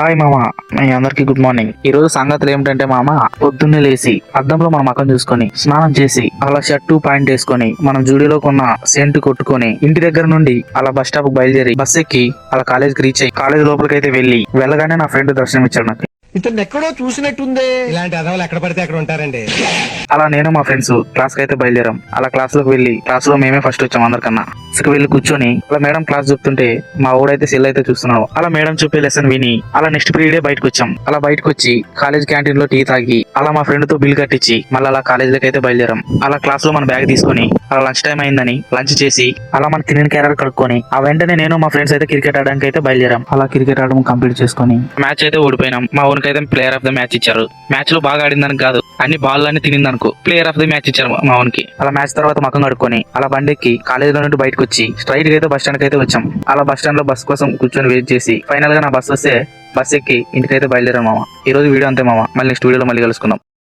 Hi మామ, మీ అందరికి good morning. ఈ రోజు సంగతులు ఏమిటంటే మామ, పొద్దున్నే లేసి అద్దంలో మన ముఖం చూసుకొని స్నానం చేసి అలా షర్టు ప్యాంట్ వేసుకొని మనం జూడియోలో కొన్న సెంట్ కొట్టుకొని ఇంటి దగ్గర నుండి అలా బస్ స్టాప్ బయలుదేరి బస్ ఎక్కి అలా కాలేజ్కి రీచ్ అయ్యి కాలేజ్ లోపలికి అయితే వెళ్ళగానే నా ఫ్రెండ్ దర్శనం ఇచ్చాడు నాకు. ఇతను ఎక్కడో చూసినట్టుంది. ఇలాంటి అదవులు ఎక్కడ పడితే అక్కడ ఉంటారండి. అలా నేను మా ఫ్రెండ్స్ క్లాస్ కి అయితే బయలుదేరాం. అలా క్లాస్ లోకి వెళ్ళి క్లాస్ లో మేమే ఫస్ట్ వచ్చాం అందరికన్నా. వెళ్ళి కూర్చొని అలా మేడం క్లాస్ చెప్తుంటే మా ఊడైతే సెల్ అయితే చూస్తున్నాడు. అలా మేడం చెప్పే లెసన్ విని అలా నెక్స్ట్ పీరియడే బయటకు వచ్చాం. అలా బయటకు వచ్చి కాలేజ్ క్యాంటీన్ లో టీ తాగి అలా మా ఫ్రెండ్ తో బిల్ కట్టించి మళ్ళీ అలా కాలేజ్ లోకి అయితే బయలుదేరాం. అలా క్లాస్ లో మన బ్యాగ్ తీసుకొని అలా లంచ్ టైం అయిందని లంచ్ చేసి అలా మన తిరిగిన క్యారెట్ కడుక్కొని ఆ వెంటనే నేను మా ఫ్రెండ్స్ అయితే క్రికెట్ ఆడడానికి అయితే బయలుదేరాం. అలా క్రికెట్ ఆడడం కంప్లీట్ చేసుకొని మ్యాచ్ అయితే ఓడిపోయినాం. మా ఊరికి అయితే ప్లేయర్ ఆఫ్ ద మ్యాచ్ ఇచ్చారు. మ్యాచ్ లో బాగా ఆడిందని కాదు, అన్ని బాల్ అన్ని తినిందనుకో ప్లేయర్ ఆఫ్ ది మ్యాచ్ ఇచ్చారు మా ఊరికి. అలా మ్యాచ్ తర్వాత మకం కడుక్కొని అలా బండెక్కి కాలేజ్ లో నుండి బయటకు వచ్చి స్ట్రైట్ గా అయితే బస్ స్టాండ్ కి అయితే వచ్చాం. అలా బస్ స్టాండ్ లో బస్ కోసం కూర్చొని వెయిట్ చేసి ఫైనల్ గా నా బస్ వస్తే బస్ ఎక్కి ఇంటికైతే బయలుదేరాం మామ. ఈ రోజు వీడియో అంతే మామ. మళ్ళీ నెక్స్ట్ వీడియోలో మళ్ళీ కలుసుకుందాం.